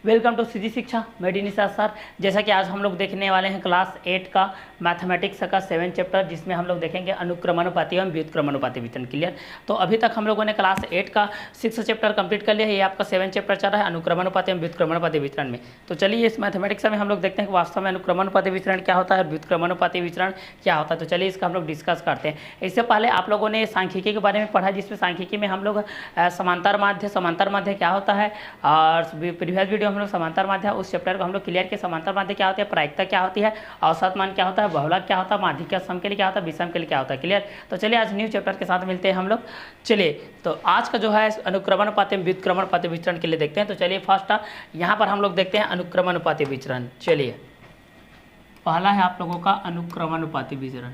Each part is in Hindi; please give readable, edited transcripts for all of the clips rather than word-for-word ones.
वेलकम टू सीजी शिक्षा। मैं डी निशा सर। जैसा कि आज हम लोग देखने वाले हैं क्लास 8 का मैथमेटिक्स का 7 चैप्टर, जिसमें हम लोग देखेंगे अनुक्रमानुपाती एवं व्युत्क्रमानुपाती वितरण। क्लियर। तो अभी तक हम लोगों ने क्लास 8 का 6 चैप्टर कंप्लीट कर लिया है। ये आपका 7 चैप्टर चल रहा है अनुक्रमानुपाती एवं व्युत्क्रमानुपाती वितरण में। तो चलिए इस मैथमेटिक्स में हम लोग देखते हैं कि वास्तव में अनुक्रमानुपाती वितरण क्या होता है, व्युत्क्रमानुपाती वितरण क्या होता है। तो चलिए इसका हम लोग डिस्कस करते हैं। इससे पहले आप लोगों ने सांख्यिकी के बारे में पढ़ा, जिसमें सांख्यिकी में हम लोग समांतर माध्य क्या होता है, और प्रीवियस वीडियो हम लोग समांतर माध्य उस चैप्टर को हम लोग क्लियर किया। समांतर माध्य क्या होती है, प्रायिकता क्या होती है, औसत मान क्या होता है, बहुलक क्या होता है, माध्यिक सम के लिए क्या होता है, विषम के लिए क्या होता है। क्लियर। तो चलिए आज न्यू चैप्टर के साथ मिलते हैं हम लोग। चलिए तो आज का जो है अनुक्रमानुपाती व्युत्क्रमानुपाती वितरण के लिए देखते हैं। तो चलिए फर्स्ट यहाँ पर हम लोग देखते हैं अनुक्रमानुपाती वितरण। चलिए पहला है आप लोगों का अनुक्रमानुपाती वितरण।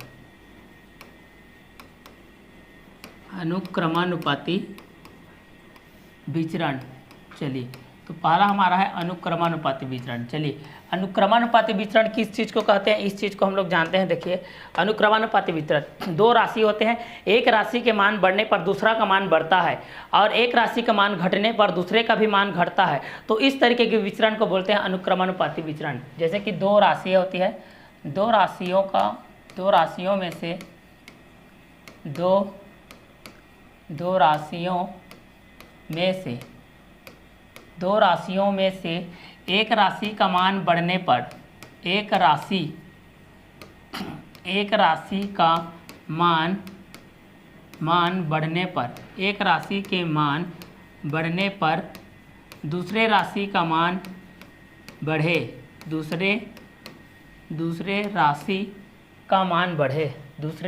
अनुक्रमानुपाती विचरण। चलिए तो पहला हमारा है अनुक्रमानुपाती विचरण। चलिए अनुक्रमानुपाती विचरण किस चीज़ को कहते हैं, इस चीज़ को हम लोग जानते हैं। देखिए अनुक्रमानुपाती वितरण, दो राशि होते हैं, एक राशि के मान बढ़ने पर दूसरा का मान बढ़ता है और एक राशि का मान घटने पर दूसरे का भी मान घटता है। तो इस तरीके के विचरण को बोलते हैं अनुक्रमानुपाती विचरण। जैसे कि दो राशियाँ होती है, दो राशियों में से दो राशियों में से एक राशि का मान बढ़ने पर एक राशि का मान बढ़ने पर दूसरे राशि का मान बढ़े, दूसरे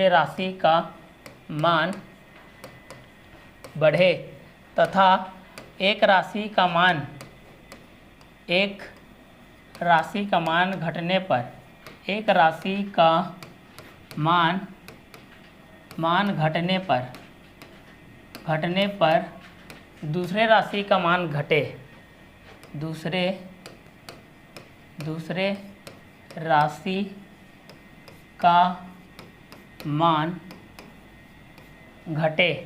राशि का मान बढ़े तथा एक राशि का मान घटने पर दूसरे राशि का मान घटे, दूसरे राशि का मान घटे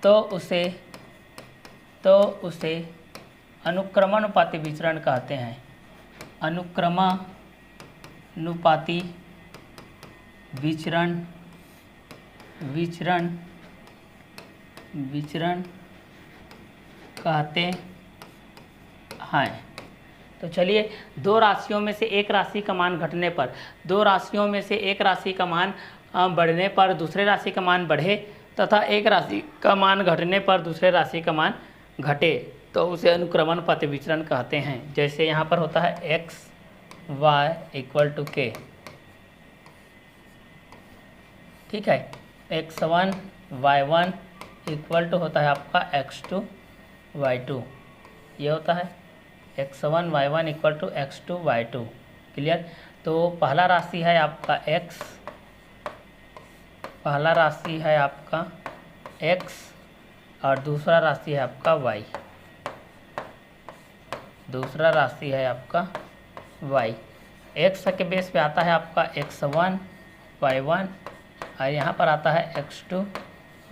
तो उसे अनुक्रमानुपाती विचरण कहते हैं। अनुक्रमानुपाती विचरण कहते हैं। तो चलिए दो राशियों में से एक राशि का मान घटने पर, दो राशियों में से एक राशि का मान बढ़ने पर दूसरे राशि का मान बढ़े तथा एक राशि का मान घटने पर दूसरे राशि का मान घटे तो उसे अनुक्रमानुपाती विचरण कहते हैं। जैसे यहाँ पर होता है x y equal to k, ठीक है। x1 y1 इक्वल टू होता है आपका x2 y2, ये होता है x1 y1 equal to x2 y2। Clear. तो पहला राशि है आपका x और दूसरा राशि है आपका y, x के बेस पे आता है आपका x1 y1 और यहाँ पर आता है x2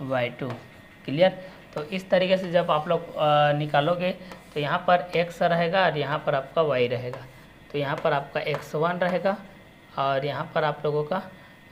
y2। क्लियर। तो इस तरीके से जब आप लोग निकालोगे तो यहाँ पर x रहेगा और यहाँ पर आपका y रहेगा। तो यहाँ पर आपका x1 रहेगा और यहाँ पर आप लोगों का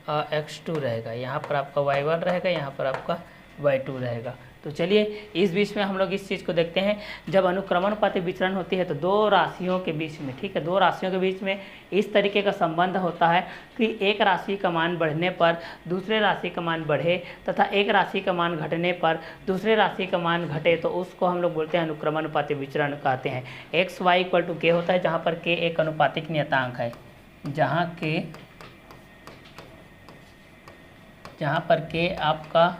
x2 रहेगा, यहाँ पर आपका y1 रहेगा, यहाँ पर आपका y2 रहेगा। तो चलिए इस बीच में हम लोग इस चीज़ को देखते हैं। जब अनुक्रमानुपाती विचरण होती है तो दो राशियों के बीच में, ठीक है, दो राशियों के बीच में इस तरीके का संबंध होता है कि एक राशि का मान बढ़ने पर दूसरे राशि का मान बढ़े तथा एक राशि का मान घटने पर दूसरे राशि का मान घटे तो उसको हम लोग बोलते हैं अनुक्रमानुपाती विचरण कहते हैं। एक्स वाई इक्वल टू के होता है, जहाँ पर के एक अनुपातिक नियतांक है, जहाँ पर के आपका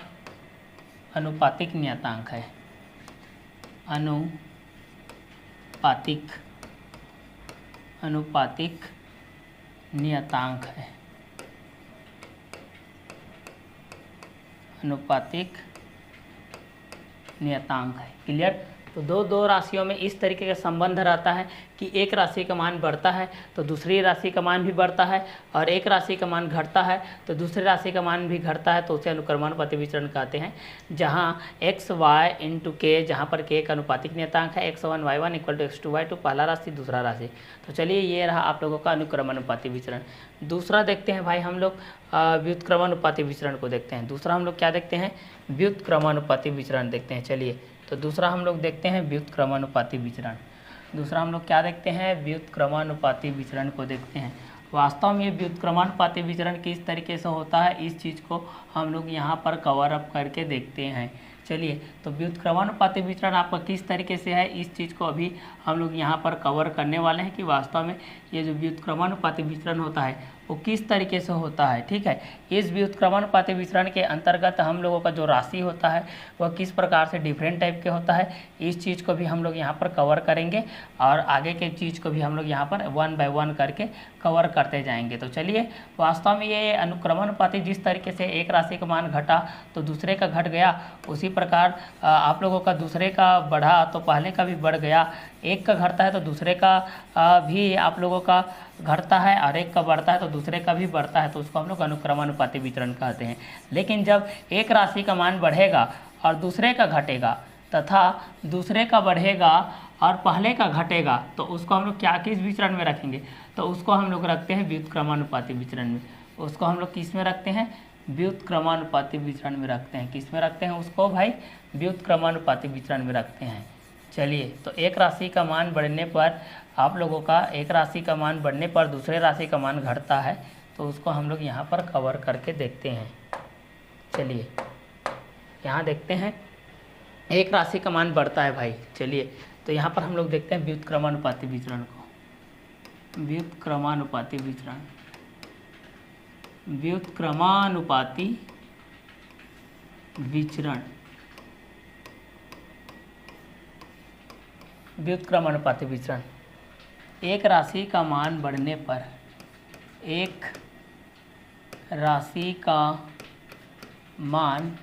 अनुपातिक नियतांक है, अनुपातिक नियतांक है, अनुपातिक नियतांक है। क्लियर। तो दो राशियों में इस तरीके का संबंध रहता है कि एक राशि का मान बढ़ता है तो दूसरी राशि का मान भी बढ़ता है, और एक राशि का मान घटता है तो दूसरी राशि का मान भी घटता है, तो उसे अनुक्रमानुपाती विचरण कहते हैं। जहाँ एक्स वाई इंटू के, जहाँ पर के एक अनुपातिक नियतांक है, x1y1 इक्वल टू x2y2 पहला राशि दूसरा राशि। तो चलिए ये रहा आप लोगों का अनुक्रमानुपाती विचरण। दूसरा देखते हैं भाई हम लोग व्युत्क्रमानुपाती विचरण को देखते हैं। दूसरा हम लोग क्या देखते हैं, व्युत्क्रमानुपाती विचरण देखते हैं। चलिए तो दूसरा हम लोग देखते हैं व्युत्क्रमानुपाती विचरण। दूसरा हम लोग क्या देखते हैं, व्युत्क्रमानुपाती विचरण को देखते हैं। वास्तव में ये व्युत्क्रमानुपाती विचरण किस तरीके से होता है, इस चीज़ को हम लोग यहाँ पर कवर अप करके देखते हैं। चलिए तो व्युत्क्रमानुपाती विचरण आपका किस तरीके से है, इस चीज़ को अभी हम लोग यहाँ पर कवर करने वाले हैं कि वास्तव में ये जो व्युत्क्रमानुपाती विचरण होता है वो किस तरीके से होता है। ठीक है, इस व्युत्क्रमानुपाती विचरण के अंतर्गत हम लोगों का जो राशि होता है वह किस प्रकार से डिफरेंट टाइप के होता है, इस चीज़ को भी हम लोग यहाँ पर कवर करेंगे, और आगे के चीज़ को भी हम लोग यहाँ पर 1 बाय 1 करके कवर करते जाएंगे। तो चलिए वास्तव में ये अनुक्रमानुपाती जिस तरीके से एक राशि का मान घटा तो दूसरे का घट गया, उसी प्रकार आप लोगों का दूसरे का बढ़ा तो पहले का भी बढ़ गया, एक का घटता है तो दूसरे का भी आप लोगों का घटता है, और एक का बढ़ता है तो दूसरे का भी बढ़ता है, तो उसको हम लोग अनुक्रमानुपाती विचरण कहते हैं। लेकिन जब एक राशि का मान बढ़ेगा और दूसरे का घटेगा तथा दूसरे का बढ़ेगा और पहले का घटेगा, तो उसको हम लोग क्या किस विचरण में रखेंगे, तो उसको हम लोग रखते हैं व्युत्क्रमानुपाती विचरण में। उसको हम लोग किस में रखते हैं, व्युत्क्रमानुपाती विचरण में रखते हैं। किस में रखते हैं उसको भाई, व्युत्क्रमानुपाती विचरण में रखते हैं। चलिए तो एक राशि का मान बढ़ने पर आप लोगों का एक राशि का मान बढ़ने पर दूसरे राशि का मान घटता है, तो उसको हम लोग यहाँ पर कवर करके देखते हैं। चलिए यहाँ देखते हैं एक राशि का मान बढ़ता है भाई। चलिए तो यहाँ पर हम लोग देखते हैं व्युत्क्रमानुपाती विचरण को। व्युत्क्रमानुपाती विचरण, व्युत्क्रमानुपाती विचरण, व्युत्क्रमानुपाती विचरण। एक राशि का मान बढ़ने पर, एक राशि का मान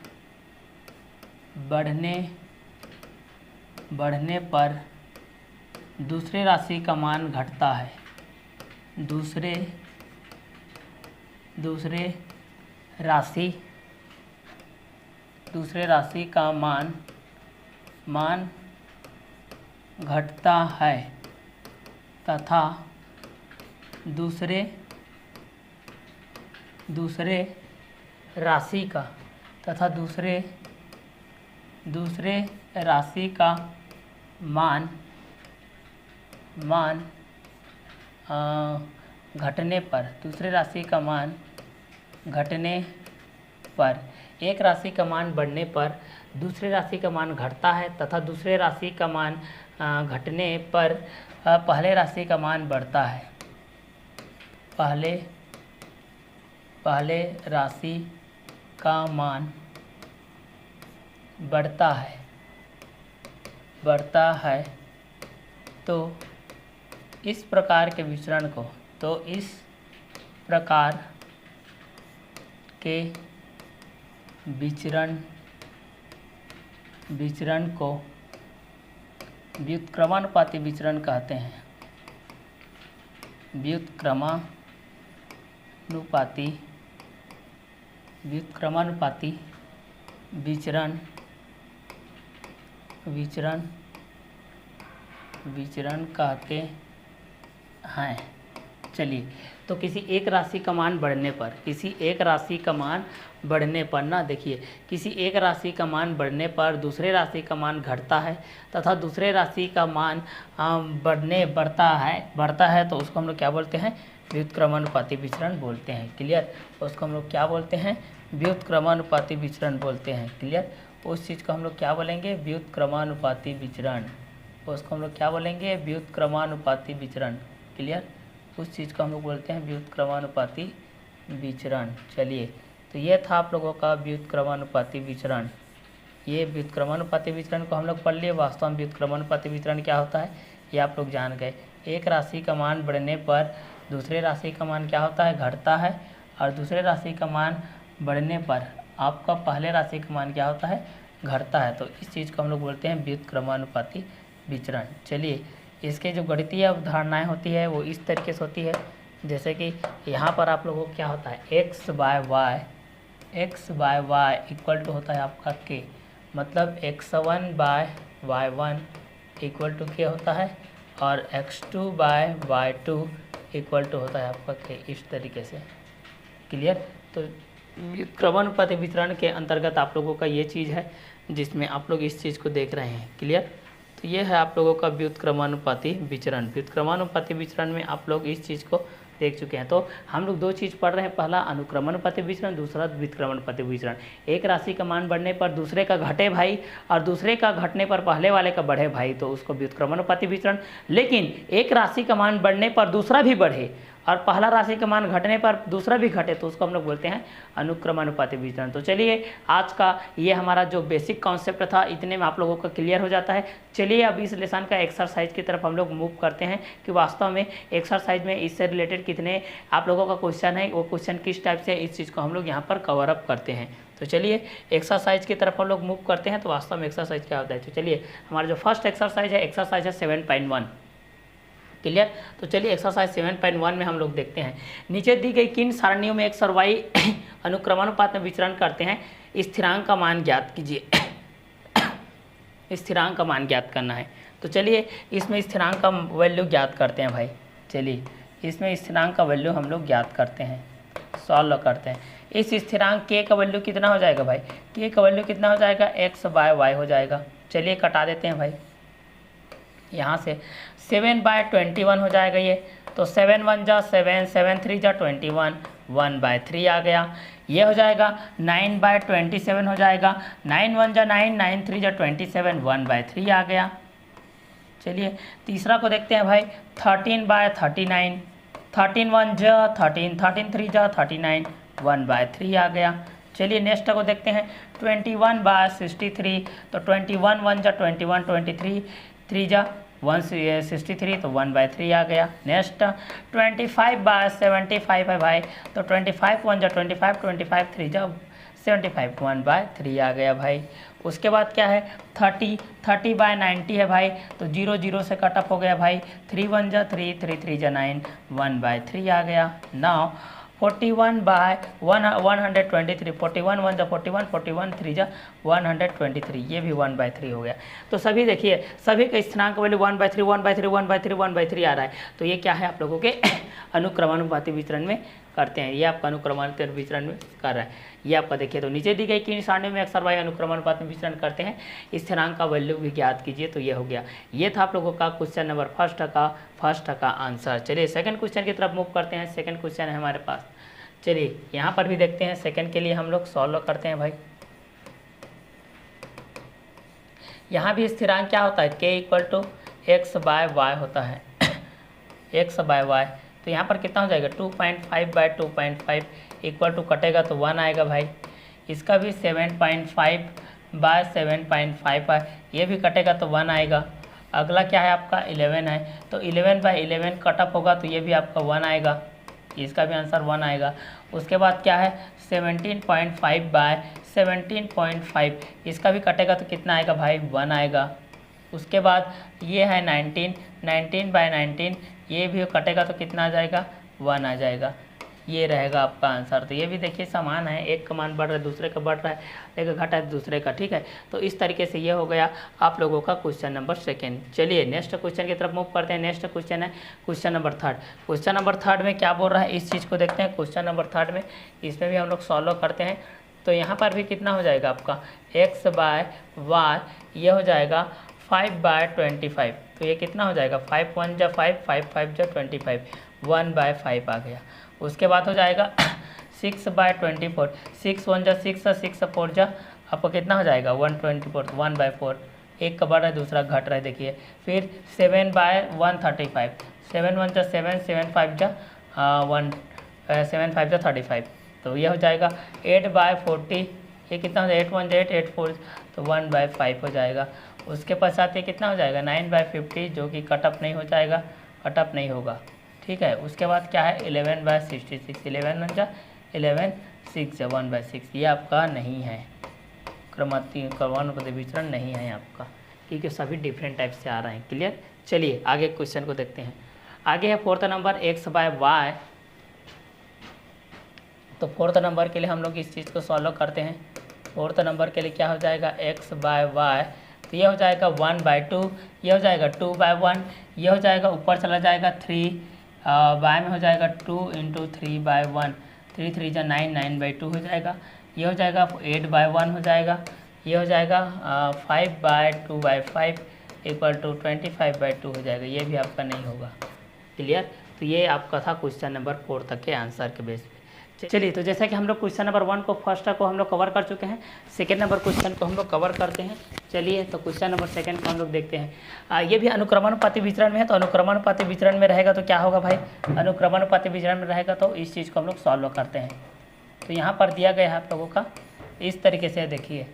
बढ़ने पर दूसरे राशि का मान घटता है। दूसरे राशि का मान घटता है तथा दूसरे राशि का मान घटने पर, दूसरे राशि का मान घटने पर, एक राशि का मान बढ़ने पर दूसरे राशि का मान घटता है तथा दूसरे राशि का मान घटने पर पहले राशि का मान बढ़ता है। पहले राशि का मान बढ़ता है। तो इस प्रकार के विचरण को, विचरण को व्युत्क्रमानुपाती विचरण कहते हैं। व्युत्क्रमानुपाती विचरण कहते हैं। चलिए तो किसी एक राशि का मान बढ़ने पर, ना देखिए, किसी एक राशि का मान बढ़ने पर दूसरे राशि का मान घटता है तथा दूसरे राशि का मान बढ़ता है, तो उसको हम लोग क्या बोलते हैं, व्युत्क्रमानुपाती विचरण बोलते हैं। क्लियर, उसको हम लोग क्या बोलते हैं, व्युत्क्रमानुपाती विचरण बोलते हैं। क्लियर, उस चीज़ को हम लोग क्या बोलेंगे, व्युत्क्रमानुपाती विचरण। उसको हम लोग क्या बोलेंगे, व्युत्क्रमानुपाती विचरण। क्लियर, उस चीज़ को हम लोग बोलते हैं व्युत्क्रमानुपाती विचरण। चलिए तो ये था आप लोगों का व्युत्क्रमानुपाती विचरण। ये व्युत्क्रमानुपाती विचरण को हम लोग पढ़ लिए। वास्तव में व्युत्क्रमानुपाती विचरण क्या होता है ये आप लोग जान गए। एक राशि का मान बढ़ने पर दूसरे राशि का मान क्या होता है, घटता है, और दूसरे राशि का मान बढ़ने पर आपका पहले राशि का मान क्या होता है, घटता है तो इस चीज़ को हम लोग बोलते हैं व्युत्क्रमानुपाती विचरण। चलिए इसके जो गणितीय अवधारणाएँ होती है वो इस तरीके से होती है, जैसे कि यहाँ पर आप लोगों को क्या होता है x by Y equal to होता है आपका k, मतलब x1 bye y1 equal to k होता है और x2 bye y2 equal to होता है आपका k, इस तरीके से। क्लियर? तो व्युत्क्रमानुपाती वितरण के अंतर्गत आप लोगों का ये चीज़ है जिसमें आप लोग इस चीज़ को देख रहे हैं। क्लियर? तो ये है आप लोगों का व्युत्क्रमानुपाती विचरण। व्युत्क्रमानुपाती विचरण में आप लोग इस चीज़ को देख चुके हैं। तो हम लोग दो चीज़ पढ़ रहे हैं, पहला अनुक्रमानुपाती विचरण, दूसरा व्युत्क्रमानुपाती विचरण। एक राशि का मान बढ़ने पर दूसरे का घटे भाई और दूसरे का घटने पर पहले वाले का बढ़े भाई, तो उसको व्युत्क्रमानुपाती विचरण। लेकिन एक राशि का मान बढ़ने पर दूसरा भी बढ़े और पहला राशि का मान घटने पर दूसरा भी घटे, तो उसको हम लोग बोलते हैं अनुक्रमानुपाती विचरण। तो चलिए आज का ये हमारा जो बेसिक कॉन्सेप्ट था इतने में आप लोगों का क्लियर हो जाता है। चलिए अब इस लेसन का एक्सरसाइज की तरफ हम लोग मूव करते हैं कि वास्तव में एक्सरसाइज में इससे रिलेटेड कितने आप लोगों का क्वेश्चन है, वो क्वेश्चन किस टाइप से, इस चीज़ को हम लोग यहाँ पर कवर अप करते हैं। तो चलिए एक्सरसाइज की तरफ हम लोग मूव करते हैं। तो वास्तव में एक्सरसाइज क्या होता है, तो चलिए हमारा जो फर्स्ट एक्सरसाइज है 7.1। क्लियर? तो चलिए एक्सरसाइज 7.1 में हम लोग देखते हैं, नीचे दी गई किन सारणियों में एक्स और वाई अनुक्रमानुपात में विचरण करते हैं, स्थिरांक का मान ज्ञात कीजिए। स्थिरांक का मान ज्ञात करना है। तो चलिए इसमें स्थिरांक का वैल्यू ज्ञात करते हैं भाई। चलिए इसमें स्थिरांक का वैल्यू हम लोग ज्ञात करते हैं, सॉल्व करते हैं। इस स्थिरांक के का वैल्यू कितना हो जाएगा भाई, के का वैल्यू कितना हो जाएगा, एक्स बाय वाई हो जाएगा। चलिए कटा देते हैं भाई, यहाँ से 7/21 हो जाएगा ये, तो 7 1 जा 7, 7 3 जा 21, 1/3 आ गया। ये हो जाएगा 9/27 हो जाएगा, 9 1 जा 9, 9 3 जा 27, 1/3 आ गया। चलिए तीसरा को देखते हैं भाई, 13/39, 13 1 जा 13, 13 3 जा 39, 1/3 आ गया। चलिए नेक्स्ट को देखते हैं 21/63, तो 21 1 जा 21, 23 3 जा 163, तो 1/3 आ गया। नेक्स्ट 25/75 है भाई, तो 25 1 जा 25, 25 3 जा 75, 1/3 आ गया भाई। उसके बाद क्या है 30/90 है भाई, तो 0 0 से कट ऑफ हो गया भाई, 3 1 जा 3, 3 3 जा 9, 1/3 आ गया। नाउ 41/123, 41 1 जा 41, 41 3 जा 123, ये भी 1/3 हो गया। तो सभी देखिए सभी का स्थिरांक वैल्यू 1/3 1/3 1/3 1/3 आ रहा है। तो ये क्या है आप लोगों के अनुक्रमानुपाती वितरण में करते हैं, ये आपका अनुक्रमानुपाती वितरण में कर रहा है। ये आपका देखिए, तो नीचे दी गई किन सारणियों में एक्स और वाई अनुक्रमानुपात में विचरण करते हैं, स्थिरांक का वैल्यू भी ज्ञात कीजिए। तो ये हो गया, ये था आप लोगों का क्वेश्चन नंबर फर्स्ट का आंसर। चलिए सेकंड क्वेश्चन की तरफ मूव करते हैं। सेकंड क्वेश्चन है हमारे पास, चलिए यहाँ पर भी देखते हैं। सेकंड के लिए हम लोग सॉल्व करते हैं भाई। यहाँ भी स्थिरांक क्या होता है, K equal to X by Y होता है, एक्स बाय वाई। तो यहाँ पर कितना हो जाएगा 2.5/2.5 इक्वल टू कटेगा तो 1 आएगा भाई। इसका भी 7.5/7.5 है, ये भी कटेगा तो 1 आएगा। अगला क्या है आपका 11 है, तो 11/11 कट ऑफ होगा तो ये भी आपका 1 आएगा, इसका भी आंसर 1 आएगा। उसके बाद क्या है 17.5/17.5, इसका भी कटेगा तो कितना आएगा भाई 1 आएगा। उसके बाद ये है 19/19, ये भी कटेगा तो कितना आ जाएगा 1 आ जाएगा। ये रहेगा आपका आंसर। तो ये भी देखिए समान है, एक का मान बढ़ रहा है दूसरे का बढ़ रहा है, एक घटा है दूसरे का, ठीक है। तो इस तरीके से ये हो गया आप लोगों का क्वेश्चन नंबर सेकेंड। चलिए नेक्स्ट क्वेश्चन की तरफ मूव करते हैं। नेक्स्ट क्वेश्चन है question number third. Question number third में क्या बोल रहा है इस चीज़ को देखते हैं। क्वेश्चन नंबर थर्ड में इसमें भी हम लोग सॉल्व करते हैं। तो यहाँ पर भी कितना हो जाएगा आपका एक्स बाय वाई, ये हो जाएगा 5/25। तो ये कितना हो जाएगा 5 1 जा 5, 5 5 जा 25, 1/5 आ गया। उसके बाद हो जाएगा 6/24, 6 1 जा 6, 6 4 जा आपको कितना हो जाएगा 124, 1/4, एक का बढ़ रहा है दूसरा घट रहा है देखिए। फिर 7/135, 7 1 जा 7, 7 5 जा 7 5 जा 35, तो यह हो जाएगा 8/40, ये कितना हो जाएगा 8 1 जा 8, 8 4 तो 1/5 हो जाएगा। उसके पश्चात ये कितना हो जाएगा 9/50, जो कि कटअप नहीं हो जाएगा, कटअप नहीं होगा, ठीक है। उसके बाद क्या है 11/66, 11 1 जा 11, 6 जा 1/6, ये आपका नहीं है, अनुक्रमानुपाती वितरण नहीं है आपका, क्योंकि सभी डिफरेंट टाइप से आ रहे हैं। क्लियर। चलिए आगे क्वेश्चन को देखते हैं। आगे है fourth number X by Y. तो फोर्थ नंबर के लिए हम लोग इस चीज़ को सॉल्व करते हैं। फोर्थ नंबर के लिए क्या हो जाएगा, एक्स बाय वाई, तो ये हो जाएगा 1/2, ये हो जाएगा 2/1, ये हो जाएगा ऊपर चला जाएगा 3, बाय में हो जाएगा 2 × 3/1, 3 3 जा 9, 9/2 हो जाएगा, ये हो जाएगा 8/1 हो जाएगा, ये हो जाएगा 5/2/5 = 25/2 हो जाएगा। ये भी आपका नहीं होगा। क्लियर। तो ये आपका था क्वेश्चन नंबर 4 तक के आंसर के बेस पे। चलिए, तो जैसा कि हम लोग क्वेश्चन नंबर 1 को फर्स्ट को हम लोग कवर कर चुके हैं, सेकेंड नंबर क्वेश्चन को हम लोग कवर करते हैं। चलिए, तो क्वेश्चन नंबर 2 को हम लोग देखते हैं। ये भी अनुक्रमानुपाती वितरण में है। तो अनुक्रमानुपाती वितरण में रहेगा तो क्या होगा भाई, अनुक्रमानुपाती वितरण में रहेगा तो इस चीज़ को हम लोग सॉल्व करते हैं। तो यहाँ पर दिया गया है आप लोगों का इस तरीके से, देखिए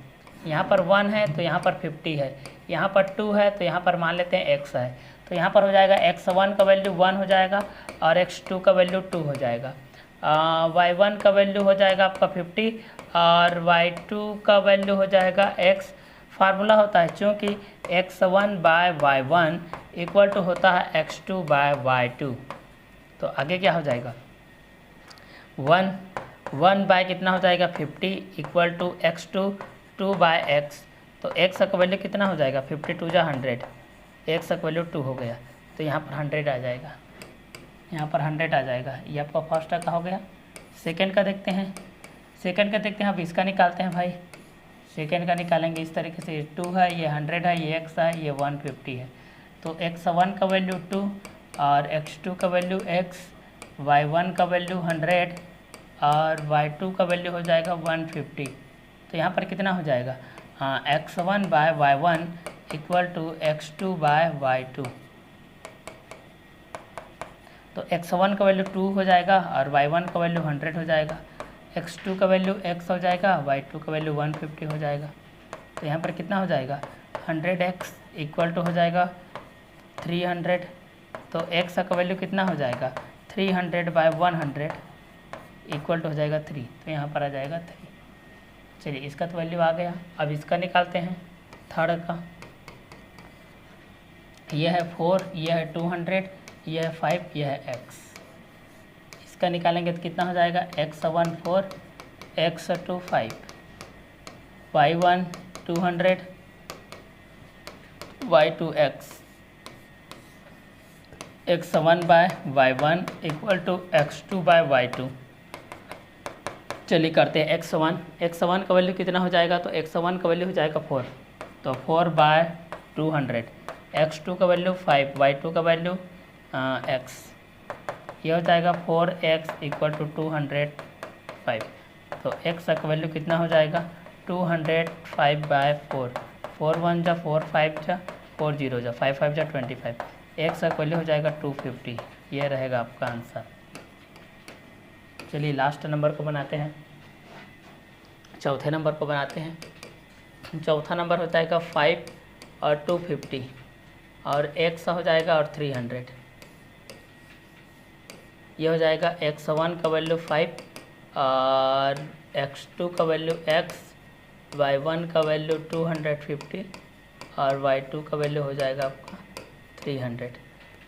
यहाँ पर 1 है तो यहाँ पर 50 है, यहाँ पर 2 है तो यहाँ पर मान लेते हैं x है। तो यहाँ पर हो जाएगा x1 का वैल्यू 1 हो जाएगा और x2 का वैल्यू 2 हो जाएगा। y1 का वैल्यू हो जाएगा आपका 50 और y2 का वैल्यू हो जाएगा x। फार्मूला होता है चूँकि x1/y1 = होता है x2/y2। तो आगे क्या हो जाएगा, 1 बाय कितना हो जाएगा 50 = x2 2/x। तो x का वैल्यू कितना हो जाएगा, 52 जा 100, x का वैल्यू 2 हो गया। तो यहाँ पर 100 आ जाएगा, यहाँ पर 100 आ जाएगा। ये आपका फर्स्ट का हो गया। सेकंड का देखते हैं, सेकंड का देखते हैं। अब इसका निकालते हैं भाई, सेकंड का निकालेंगे इस तरीके से, 2 है, ये 100 है, ये x है, ये 150 है। तो x1 का वैल्यू 2 और x2 का वैल्यू x, y1 का वैल्यू 100 और y2 का वैल्यू हो जाएगा 150। तो यहाँ पर कितना हो जाएगा, हाँ, x1/y1 = x2/y2। तो x1 का वैल्यू 2 हो जाएगा और y1 का वैल्यू 100 हो जाएगा, x2 का वैल्यू x हो जाएगा, y2 का वैल्यू 150 हो जाएगा। तो यहाँ पर कितना हो जाएगा, 100x = हो जाएगा 300। तो x का वैल्यू कितना हो जाएगा, 300/100 = हो जाएगा 3। तो यहाँ पर आ जाएगा 3। चलिए, इसका तो वैल्यू आ गया। अब इसका निकालते हैं थर्ड का। यह है 4, यह है 200, यह है 5, यह है x। इसका निकालेंगे तो कितना हो जाएगा, x1 4, x2 5, y1 200, y2 x, x1/y1 = x2/y2। चलिए करते हैं x1 का वैल्यू कितना हो जाएगा, तो x1 का वैल्यू हो जाएगा 4, तो 4/200, x2 का वैल्यू 5, y2 का वैल्यू x, ये हो जाएगा 4x = 205। तो x का वैल्यू कितना हो जाएगा, 205/4, 4 1 जा 4 5 जा 4 0 जा 5 5 जा 25, x का वैल्यू हो जाएगा 250। ये रहेगा आपका आंसर। चलिए लास्ट नंबर को बनाते हैं, चौथे नंबर को बनाते हैं। चौथा नंबर हो जाएगा 5 और 250 और x हो जाएगा और 300। ये हो जाएगा x1 का वैल्यू 5 और x2 का वैल्यू x, y1 का वैल्यू 250 और y2 का वैल्यू हो जाएगा आपका 300।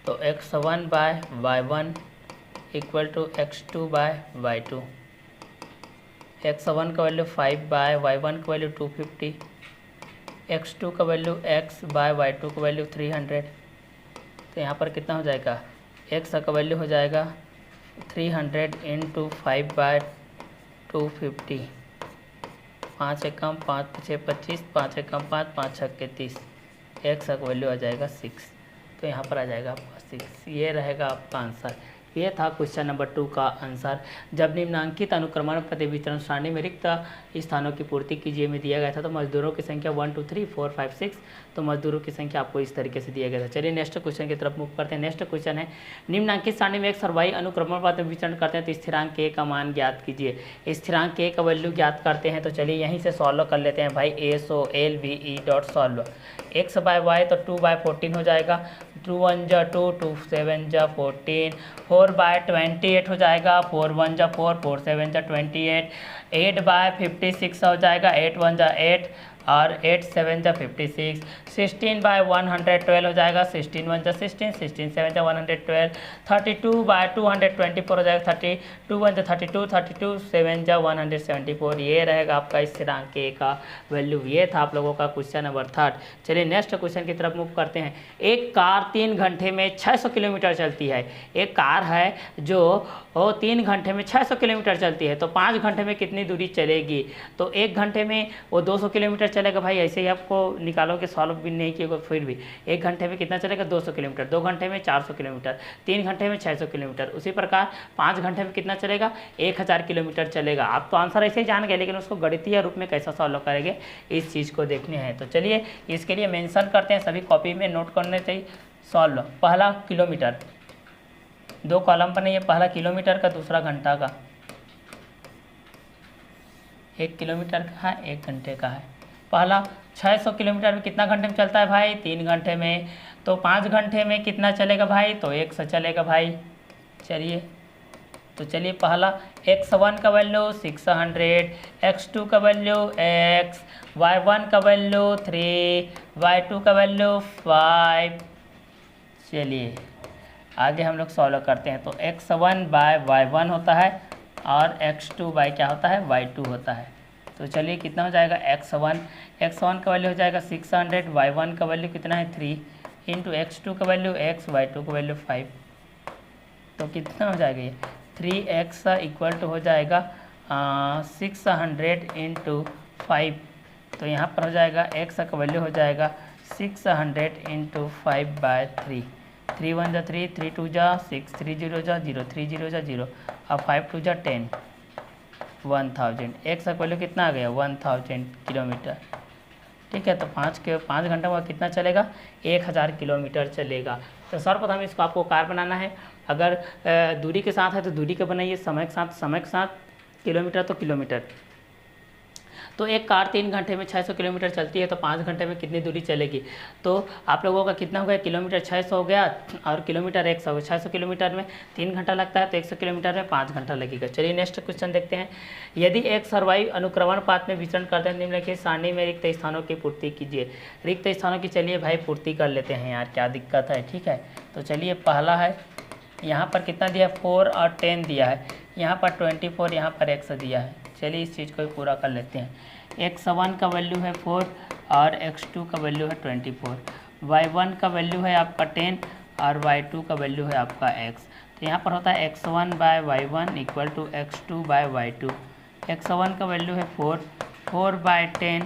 तो x1/y1 = x2/y2। x1 का वैल्यू 5/y1 का वैल्यू 250, x2 का वैल्यू x/y2 का वैल्यू 300। तो यहाँ पर कितना हो जाएगा, x का वैल्यू हो जाएगा 300 × 5/250, 5 एक कम 5 6 25, 5 एक कम 5, 5 6 30, x का वैल्यू आ जाएगा 6। तो यहाँ पर आ जाएगा आपका 6। ये रहेगा आपका आंसर। ये था क्वेश्चन नंबर 2 का आंसर। जब निम्नांकित अनुक्रमानुपाती वितरण सारणी में रिक्त स्थानों की पूर्ति कीजिए में दिया गया था, तो मजदूरों की संख्या 1 2 3 4 5 6, तो मजदूरों की संख्या आपको इस तरीके से दिया गया था। चलिए नेक्स्ट क्वेश्चन की तरफ मूव करते हैं। नेक्स्ट क्वेश्चन है, निम्नांकित सारणी में x और y अनुक्रमानुपाती वितरण करते हैं तो स्थिरांक k का मान ज्ञात कीजिए। स्थिरांक k का वैल्यू ज्ञात करते हैं, तो चलिए यहीं से सॉल्व कर लेते हैं भाई। SOLVE.solve x/y तो 2/14 हो जाएगा, 2 1 जा 2, 2 7 जा 14, 4/28 हो जाएगा, 4 1 जा 4, 4 7 जा 28, 8/56 हो जाएगा, 8 1 जा 8 और 8 7 जा 56, 16/112 हो जाएगा, 16 1 जा 16, 16 7 जा 112, 32/224 हो जाएगा, 32 1 जा 32, 32 7 जा 174। ये रहेगा आपका स्थिरांक के का वैल्यू। ये था आप लोगों का क्वेश्चन नंबर 3। चलिए नेक्स्ट क्वेश्चन की तरफ मूव करते हैं। एक कार 3 घंटे में 600 किलोमीटर चलती है। एक कार है जो 3 घंटे में 600 किलोमीटर चलती है, तो 5 घंटे में कितनी दूरी चलेगी? तो 1 घंटे में वो 200 किलोमीटर चलेगा। भाई ऐसे ही आपको निकालोगे, सॉल्व भी नहीं किया फिर भी 1 घंटे में कितना चलेगा? 200 किलोमीटर। 2 घंटे में 400 किलोमीटर, 3 घंटे में 600 किलोमीटर। उसी प्रकार 5 घंटे में कितना चलेगा? 1000 किलोमीटर चलेगा। आप तो आंसर ऐसे ही जान गए, लेकिन उसको गणितीय रूप में कैसा सॉल्व करेंगे इस चीज़ को देखने हैं। तो चलिए इसके लिए मेंशन करते हैं, सभी कॉपी में नोट करने चाहिए। सॉल्व पहला किलोमीटर, 2 कॉलम पर नहीं है, पहला किलोमीटर का, दूसरा घंटा का। 1 किलोमीटर का है, 1 घंटे का है। पहला 600 किलोमीटर में कितना घंटे में चलता है भाई? 3 घंटे में। तो 5 घंटे में कितना चलेगा भाई? तो 100 चलेगा भाई। चलिए तो चलिए पहला x1 का वैल्यू 600, x2 का वैल्यू x, y1 का वैल्यू 3, y2 का वैल्यू 5। चलिए आगे हम लोग सॉल्व करते हैं। तो x1/y1 होता है और x2 बाय क्या होता है? y2 होता है। तो चलिए कितना हो जाएगा? x1 का वैल्यू हो जाएगा 600, y1 का वैल्यू कितना है? 3 इंटू x2 का वैल्यू x, y2 का वैल्यू 5। तो कितना हो जाएगा ये? 3x इक्वल टू हो जाएगा 600 इंटू 5। तो यहाँ पर हो जाएगा x का वैल्यू हो जाएगा 600 इंटू 5/3। 3 1 जा 3, 3 2 जा 6, 3 0 जा 0, 3 0 जा 0 और 5 2 जा 10, 1000। x का वैल्यू कितना आ गया? 1000 किलोमीटर। ठीक है, तो 5 घंटा में कितना चलेगा? 1000 किलोमीटर चलेगा। तो सर्वप्रथम इसको आपको कार बनाना है। अगर दूरी के साथ है तो दूरी का बनाइए, समय के साथ, किलोमीटर तो किलोमीटर। तो एक कार 3 घंटे में 600 किलोमीटर चलती है, तो 5 घंटे में कितनी दूरी चलेगी? तो आप लोगों का कितना हो गया? किलोमीटर 600 हो गया और किलोमीटर 100 हो गया। 600 किलोमीटर में 3 घंटा लगता है, तो 100 किलोमीटर में 5 घंटा लगेगा। चलिए नेक्स्ट क्वेश्चन देखते हैं। यदि एक सरवाई अनुक्रमण पाथ में विचरण करते हैं, निम्नलिखित सारणी में रिक्त स्थानों की पूर्ति कीजिए। रिक्त स्थानों की चलिए भाई पूर्ति कर लेते हैं यार, क्या दिक्कत है। ठीक है, तो चलिए पहला है, यहाँ पर कितना दिया है? 4 और 10 दिया है, यहाँ पर 24, यहाँ पर x दिया है। चलिए इस चीज़ को पूरा कर लेते हैं। x1 का वैल्यू है 4 और x2 का वैल्यू है 24, y1 का वैल्यू है आपका 10 और y2 का वैल्यू है आपका x। तो यहाँ पर होता है x1/y1 equal to x2/y2। x1 का वैल्यू है 4, 4/10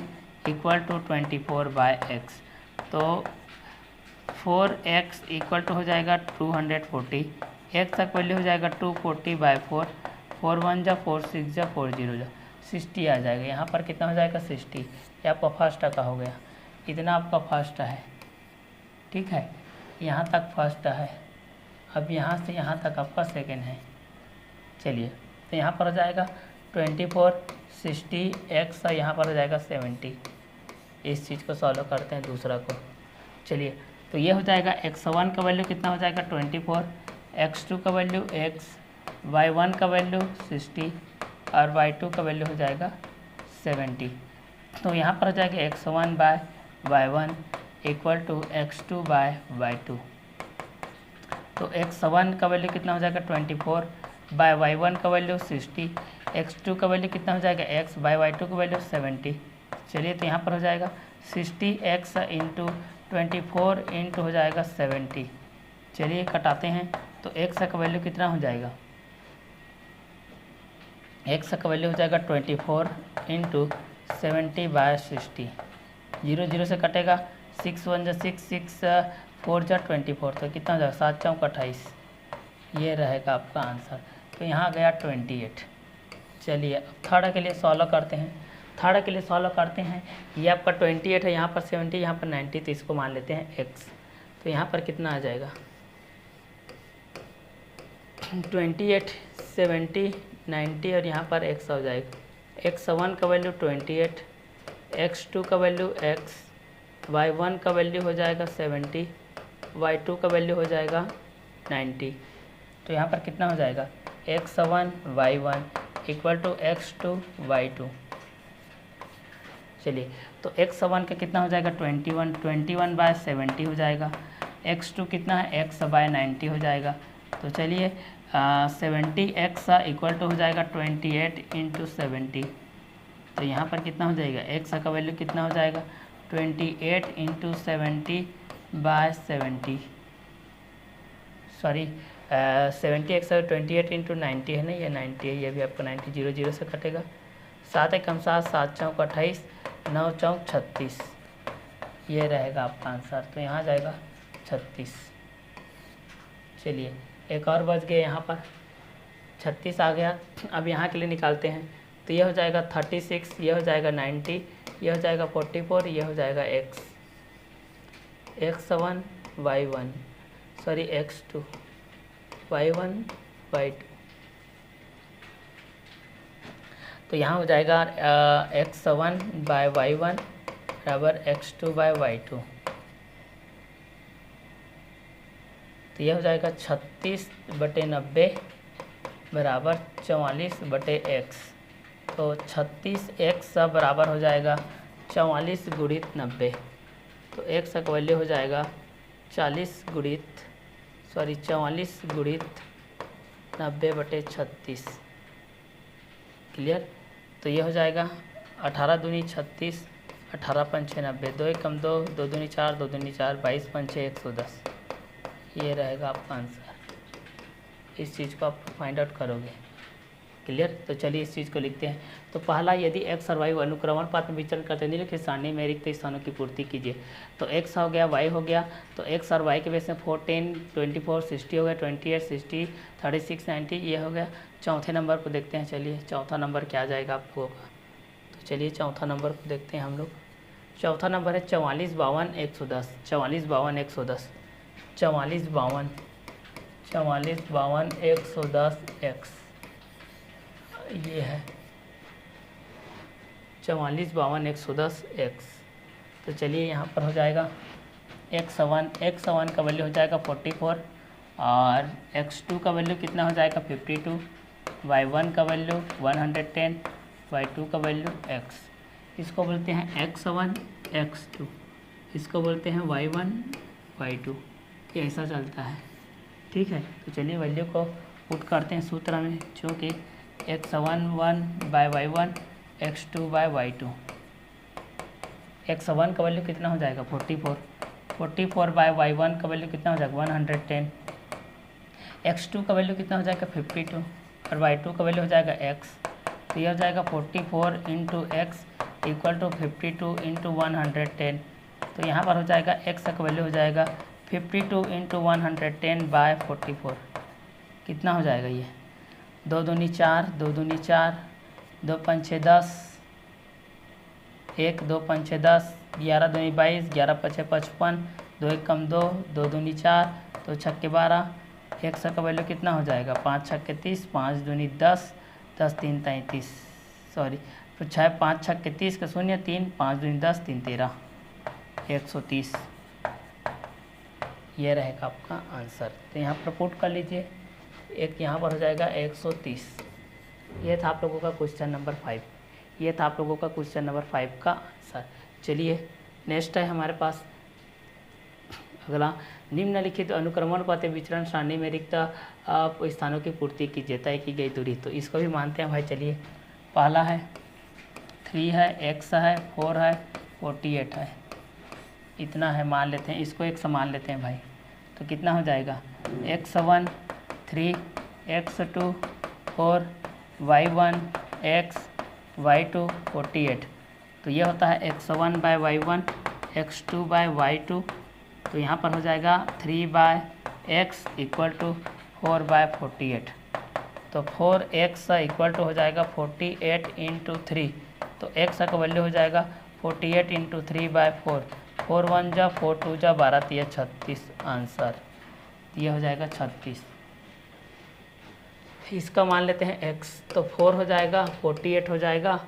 इक्वल टू 24/x। तो 4x इक्वल टू हो जाएगा 240, x तक वैल्यू हो जाएगा 240/4, 4 1 जा 4 6 जा 4 0 जा 60 आ जाएगा। यहाँ पर कितना हो जाएगा? 60। ये आपका फर्स्ट का हो गया, इतना आपका फर्स्ट है। ठीक है, यहाँ तक फर्स्ट है। अब यहाँ से यहाँ तक आपका सेकेंड है। चलिए तो यहाँ पर हो जाएगा 24, 60, x और यहाँ पर हो जाएगा 70। इस चीज़ को सॉल्व करते हैं दूसरा को। चलिए तो ये हो जाएगा x1 का वैल्यू कितना हो जाएगा? 24, x2 का वैल्यू x, y1 का वैल्यू 60 और y2 का वैल्यू हो जाएगा 70। तो यहाँ पर हो जाएगा x1/y1 इक्वल टू x2/y2। तो x1 का वैल्यू कितना हो जाएगा? 24 बाय y1 का वैल्यू 60, x2 का वैल्यू कितना हो जाएगा? x बाय y2 का वैल्यू 70। चलिए तो यहाँ पर हो जाएगा 60x इंटू 24 इंटू हो जाएगा 70। चलिए कटाते हैं, तो x का वैल्यू कितना हो जाएगा? x का वैल्यू हो जाएगा 24 इंटू 70/60। 0 0 से कटेगा, 6 1 जा 6, 6 4 जा 24। तो कितना हो जाएगा? 7 चौक 28। ये रहेगा आपका आंसर। तो यहाँ गया 28। चलिए अब थर्ड के लिए सॉल्व करते हैं। थर्ड के लिए सॉल्व करते हैं। ये आपका 28 है, यहाँ पर 70, यहाँ पर 90, तो इसको मान लेते हैं x। तो यहाँ पर कितना आ जाएगा? 28, 70, 90 और यहाँ पर x हो जाएगा। x1 का वैल्यू 28, x2 का वैल्यू x, y1 का वैल्यू हो जाएगा 70, y2 का वैल्यू हो जाएगा 90। तो यहाँ पर कितना हो जाएगा x1 y1 equal to x2 y2। चलिए तो x1 का कितना हो जाएगा 21 बाय 70 हो जाएगा। x2 कितना है x बाय 90 हो जाएगा। तो चलिए 70x इक्वल टू हो जाएगा 28 इंटू 70। तो यहाँ पर कितना हो जाएगा x का वैल्यू कितना हो जाएगा 28 into 70 bye 70, sorry 70x 28 into 90 है ना, ये 90 है, ये भी आपका 90 0 0 से कटेगा। 7 एकम 7, 7 चौक 28, 9 चौक 36, ये रहेगा आपका आंसर। तो यहाँ जाएगा 36। चलिए एक और बच गए, यहाँ पर 36 आ गया। अब यहाँ के लिए निकालते हैं तो ये हो जाएगा 36, ये हो जाएगा 90, ये हो जाएगा 44, ये हो जाएगा x1 y1 sorry x2 y1 y2। तो यहाँ हो जाएगा x1 बाय y1 बराबर x2 बाय y2। तो यह हो जाएगा 36/90 बराबर 44/x। तो 36x बराबर हो जाएगा 44 गुणित 90। तो x का वैल्यू हो जाएगा 44 गुणित 90/36। क्लियर। तो ये हो जाएगा 18 दूनी 36, 18 पंचे 90, 2 एकम 2, 2 दूनी 4, 2 दूनी 4, 22 पंचे 110। ये रहेगा आपका आंसर। इस चीज़ को आप फाइंड आउट करोगे। क्लियर। तो चलिए इस चीज़ को लिखते हैं। तो पहला, यदि x और y अनुक्रमण पात में विचरण करते नहीं लिखे सारणी में रिक्त स्थानों की पूर्ति कीजिए। तो x हो गया, y हो गया। तो x और y के बेस में 4 10 24 60 हो गया, 28 60 36 90 ये हो गया। चौथे नंबर को देखते हैं। चलिए चौथा नंबर क्या आ जाएगा आप लोगों का। तो चलिए चौथा नंबर को देखते हैं हम लोग। चौथा नंबर है 44 52 110। 44 52 110 44 52 110 x, ये है 44 52 110 x। तो चलिए यहाँ पर हो जाएगा x1 का वैल्यू हो जाएगा 44 और x2 का वैल्यू कितना हो जाएगा 52, y1 का वैल्यू 110, y2 का वैल्यू x। इसको बोलते हैं x1 x2, इसको बोलते हैं y1 y2। ये ऐसा चलता है। ठीक है। तो चलिए वैल्यू को पुट करते हैं सूत्र में, जो कि x1 bye y1 x2 bye y2। x1 का वैल्यू कितना हो जाएगा 44 बाय y1 का वैल्यू कितना हो जाएगा 110, x2 का वैल्यू कितना हो जाएगा 52 और y2 का वैल्यू हो जाएगा x। तो यह हो जाएगा 44 into X equal to 52 into 110। तो यहाँ पर हो जाएगा x का वैल्यू हो जाएगा 52 इंटू 110 बाय 44। कितना हो जाएगा ये 2 दूनी 4, 2 दूनी 4, 2 पंचे 10, 1 2 पंचे 10, 11 दूनी 22, 11 पंचे 55, 2 एकम 2, 2 दूनी 4, 2 छक्के 12, x का वैल्यू कितना हो जाएगा 5 छक्के 30, 5 दूनी 10, 10 3 33, सॉरी तो 6 5 छक्के 30 का 0 3, 5 दूनी 10 3 13, 130। ये रहेगा आपका आंसर। तो यहाँ पर पुट कर लीजिए। एक यहाँ पर हो जाएगा 130। ये था आप लोगों का क्वेश्चन नंबर 5। ये था आप लोगों का क्वेश्चन नंबर 5 का आंसर। चलिए नेक्स्ट है हमारे पास अगला, निम्नलिखित अनुक्रमण पाते विचरण सारणी में रिक्त स्थानों की पूर्ति कीजिए तय की गई दूरी। तो इसको भी मानते हैं भाई। चलिए पहला है 3 है, x है, 4 है, 48 है, इतना है मान लेते हैं। इसको एक समान लेते हैं भाई। तो कितना हो जाएगा x1 3, x2 4, y1 x, y2 48। तो ये होता है x1 bye y1 x2 bye y2। तो यहाँ पर हो जाएगा 3 by x equal to 4 by 48। तो 4x इक्वल टू हो जाएगा 48 इंटू 3। तो x का वैल्यू हो जाएगा 48 इंटू 3 बाय 4, 4 1 जा 4 2 जा 12 3 36 आंसर। ये हो जाएगा 36। इसका मान लेते हैं x। तो 4 हो जाएगा, 48 हो जाएगा,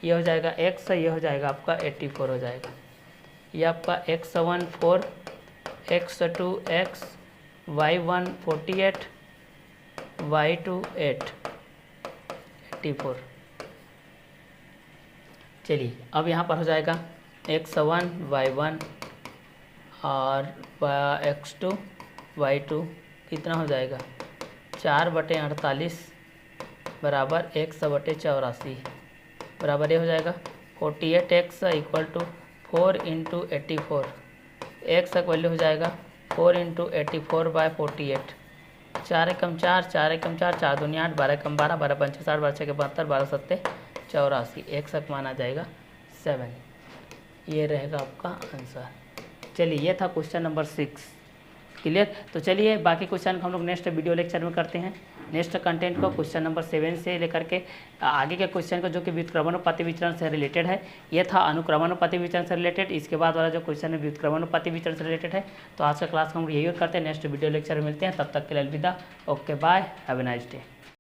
ये हो जाएगा x, ये हो जाएगा आपका 84 हो जाएगा। ये आपका x1 4, x2 x, y1 48, y2 8, 84। चलिए अब यहाँ पर हो जाएगा x1 y1 और x2 y2 कितना हो जाएगा 4/48 बराबर 100/84 बराबर ये हो जाएगा 48x equal to 4 into 84। X का वैल्यू हो जाएगा 4 इंटू 84/48। 4 एकम 4, 4 एकम 4, 4 दूनी 8, 12 एकम 12, 12 पंचे 60, 12 छः 72, 12 सत्ते 84। एक्स तक माना जाएगा 7। ये रहेगा आपका आंसर। चलिए ये था क्वेश्चन नंबर 6। क्लियर। तो चलिए बाकी क्वेश्चन को हम लोग नेक्स्ट वीडियो लेक्चर में करते हैं। नेक्स्ट कंटेंट को क्वेश्चन नंबर 7 से लेकर के आगे के क्वेश्चन को जो कि व्युत्क्रमानुपाती विचरण से रिलेटेड है। ये था अनुक्रमानुपाती विचरण से रिलेटेड। इसके बाद वाला जो क्वेश्चन है व्युत्क्रमानुपाती विचरण से रिलेटेड है। तो आज का क्लास को हम यही करते हैं। नेक्स्ट वीडियो लेक्चर में मिलते हैं। तब तक के लिए अलविदा। Okay bye, have a nice day.